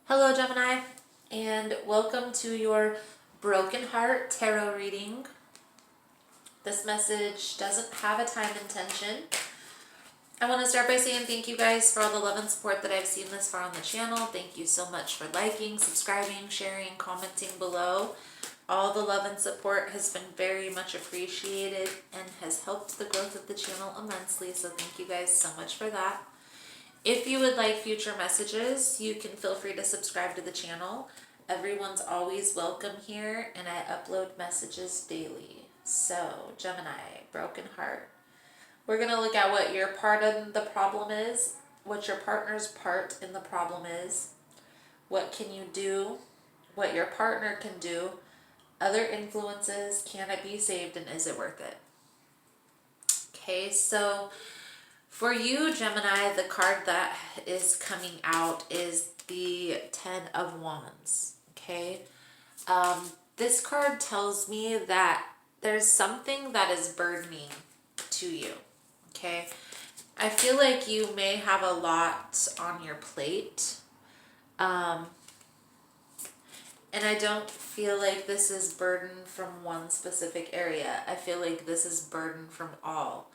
Hello, Gemini, and welcome to your Broken Heart Tarot reading. This message doesn't have a time intention. I want to start by saying thank you guys for all the love and support that I've seen this far on the channel. Thank you so much for liking, subscribing, sharing, commenting below. All the love and support has been very much appreciated and has helped the growth of the channel immensely, so thank you guys so much for that. If you would like future messages, you can feel free to subscribe to the channel. Everyone's always welcome here, and I upload messages daily. So, Gemini, broken heart. We're going to look at what your part in the problem is, what your partner's part in the problem is, what can you do, what your partner can do, other influences, can it be saved, and is it worth it? Okay, so for you, Gemini, the card that is coming out is the Ten of Wands, okay? This card tells me that there's something that is burdening to you, okay? I feel like you may have a lot on your plate, and I don't feel like this is burden from one specific area. I feel like this is burden from all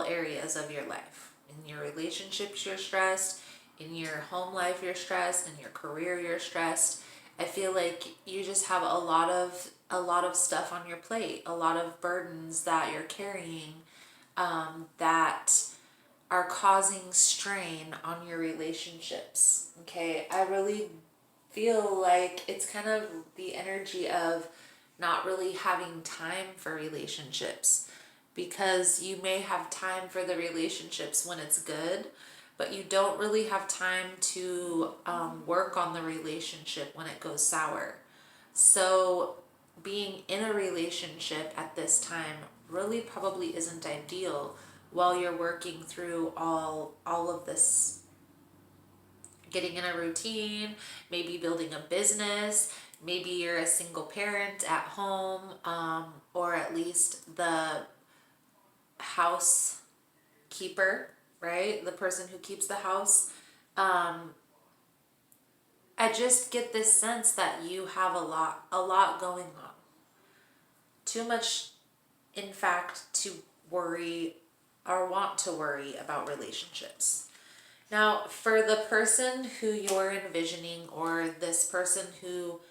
areas of your life. In your relationships, you're stressed. In your home life, you're stressed. In your career, you're stressed. I feel like you just have a lot of stuff on your plate, a lot of burdens that you're carrying that are causing strain on your relationships. Okay, I really feel like it's kind of the energy of not really having time for relationships, because you may have time for the relationships when it's good, but you don't really have time to work on the relationship when it goes sour. So being in a relationship at this time really probably isn't ideal while you're working through all of this, getting in a routine, maybe building a business, maybe you're a single parent at home, or at least the housekeeper, right? The person who keeps the house. I just get this sense that you have a lot going on. Too much, in fact, to worry or want to worry about relationships. Now, for the person who you're envisioning, or this person who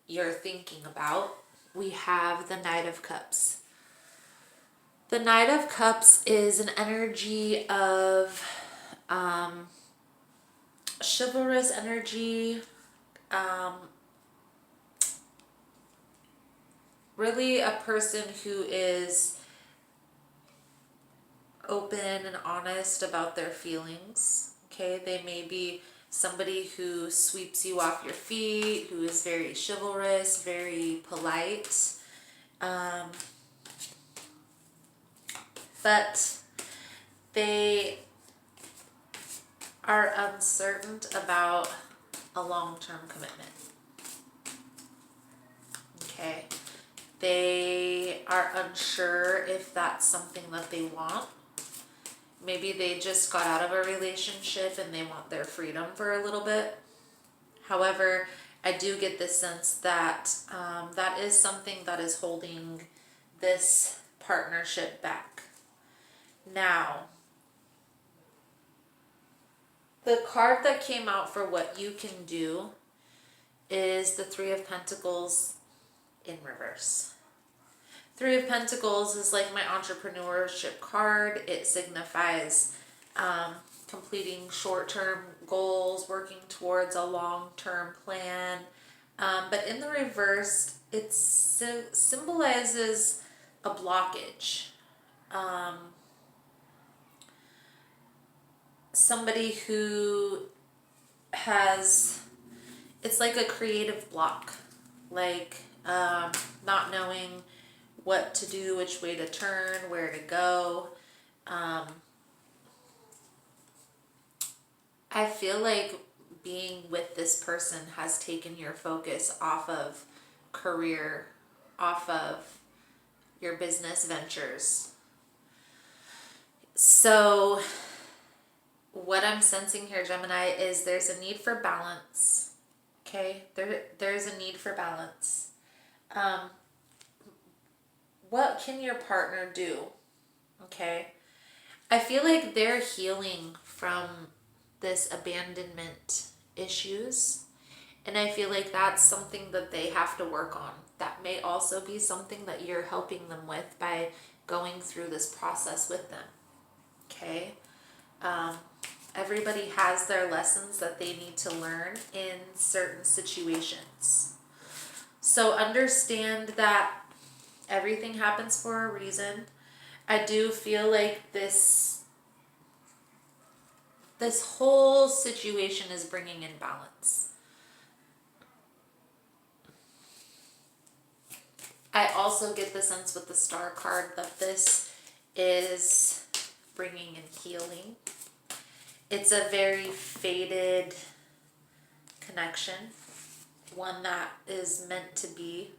you're thinking about, we have the Knight of Cups. The Knight of Cups is an energy of chivalrous energy, really a person who is open and honest about their feelings. Okay, they may be somebody who sweeps you off your feet, who is very chivalrous, very polite. But they are uncertain about a long-term commitment. Okay. They are unsure if that's something that they want. Maybe they just got out of a relationship and they want their freedom for a little bit. However, I do get this sense that that is something that is holding this partnership back. Now, the card that came out for what you can do is the Three of Pentacles in reverse. Three of Pentacles is like my entrepreneurship card. It signifies completing short-term goals, working towards a long-term plan. But in the reverse, it symbolizes a blockage. Somebody who has, it's like a creative block, like not knowing what to do, which way to turn, where to go. I feel like being with this person has taken your focus off of career, off of your business ventures. So what I'm sensing here, Gemini, is there's a need for balance. Okay, there's a need for balance. What can your partner do? Okay, I feel like they're healing from this abandonment issues, and I feel like that's something that they have to work on. That may also be something that you're helping them with by going through this process with them. Okay, everybody has their lessons that they need to learn in certain situations. So understand that everything happens for a reason. I do feel like this whole situation is bringing in balance. I also get the sense with the Star card that this is bringing in healing. It's a very faded connection, one that is meant to be.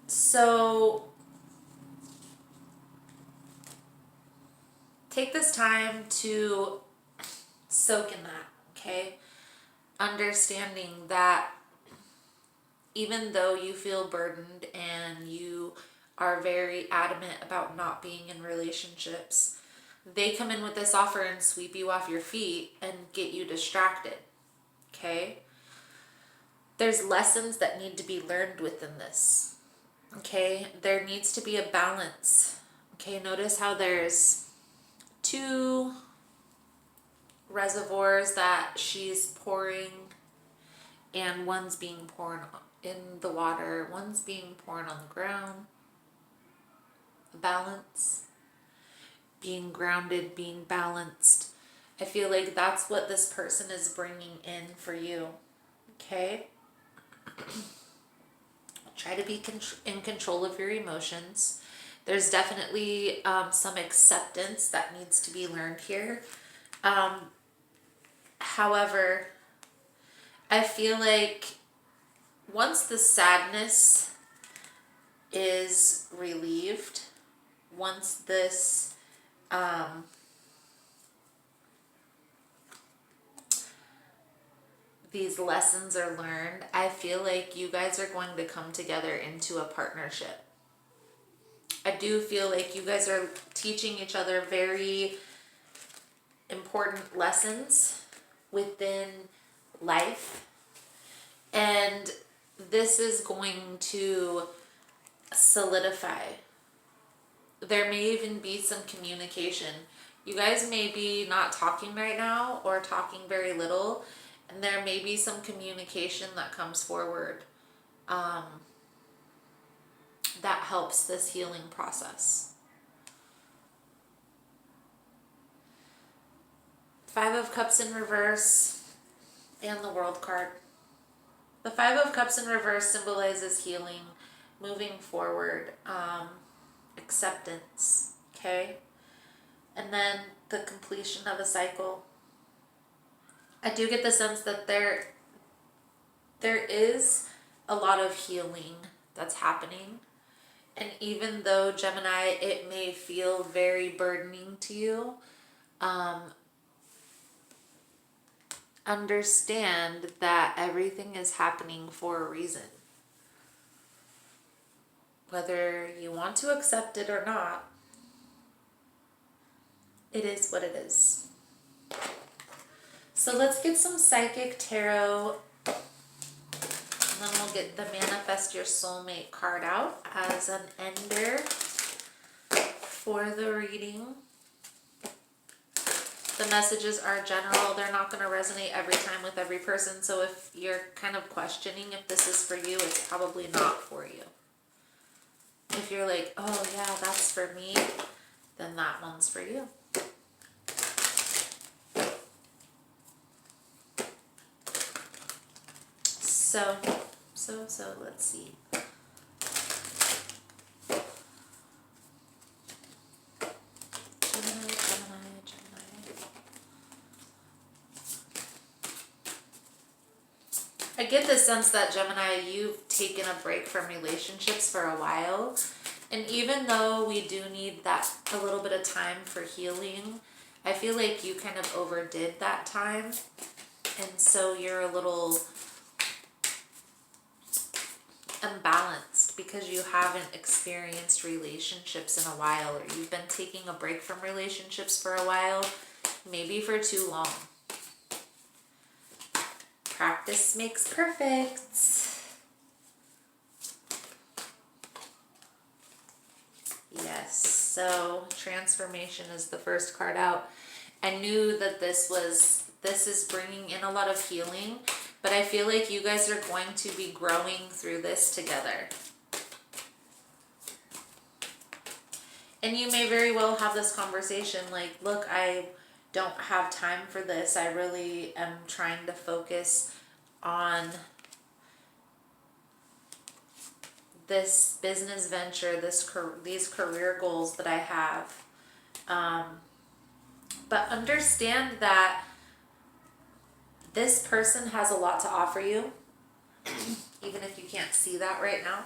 So take this time to soak in that, okay? Understanding that even though you feel burdened and you are very adamant about not being in relationships, they come in with this offer and sweep you off your feet and get you distracted, okay? There's lessons that need to be learned within this, okay? There needs to be a balance, okay? Notice how there's two reservoirs that she's pouring, and one's being poured in the water, one's being poured on the ground. Balance, being grounded, being balanced. I feel like that's what this person is bringing in for you, okay? Try to be in control of your emotions. There's definitely some acceptance that needs to be learned here. However, I feel like once the sadness is relieved, once this these lessons are learned, I feel like you guys are going to come together into a partnership. I do feel like you guys are teaching each other very important lessons within life, and this is going to solidify. There may even be some communication. You guys may be not talking right now or talking very little, and there may be some communication that comes forward that helps this healing process. Five of Cups in reverse and the World card. The Five of Cups in reverse symbolizes healing, moving forward, acceptance, okay? And then the completion of a cycle. I do get the sense that there is a lot of healing that's happening. And even though, Gemini, it may feel very burdening to you, understand that everything is happening for a reason. Whether you want to accept it or not, it is what it is. So let's get some Psychic Tarot, and then we'll get the Manifest Your Soulmate card out as an ender for the reading. The messages are general. They're not going to resonate every time with every person. So if you're kind of questioning if this is for you, it's probably not for you. If you're like, oh yeah, that's for me, then that one's for you. So, let's see. Gemini. I get the sense that, Gemini, you've taken a break from relationships for a while. And even though we do need that a little bit of time for healing, I feel like you kind of overdid that time, and so you're a little unbalanced because you haven't experienced relationships in a while, or you've been taking a break from relationships for a while, maybe for too long. Practice makes perfect. Yes, so transformation is the first card out. I knew that this is bringing in a lot of healing, but I feel like you guys are going to be growing through this together. And you may very well have this conversation like, look, I don't have time for this. I really am trying to focus on this business venture, these career goals that I have. But understand that this person has a lot to offer you, even if you can't see that right now.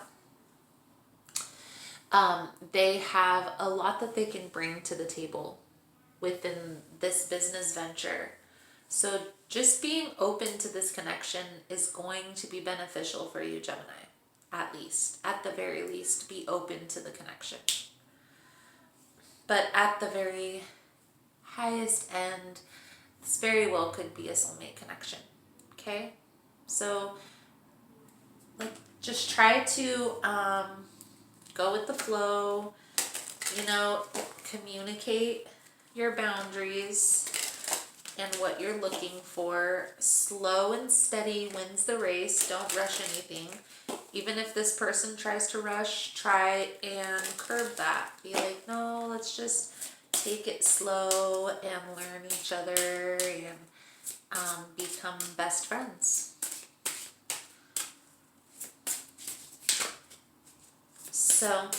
They have a lot that they can bring to the table within this business venture. So just being open to this connection is going to be beneficial for you, Gemini. At the very least, be open to the connection. But at the very highest end, this very well could be a soulmate connection. Okay? So just try to go with the flow, communicate your boundaries and what you're looking for. Slow and steady wins the race. Don't rush anything. Even if this person tries to rush, try and curb that. Be like, no, let's just take it slow and learn each other and become best friends. So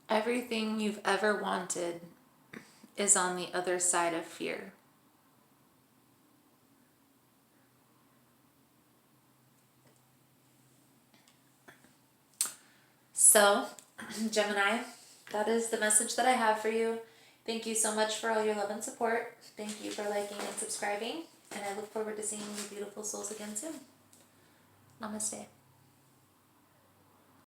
everything you've ever wanted is on the other side of fear. So, Gemini, that is the message that I have for you. Thank you so much for all your love and support. Thank you for liking and subscribing. And I look forward to seeing you beautiful souls again soon. Namaste.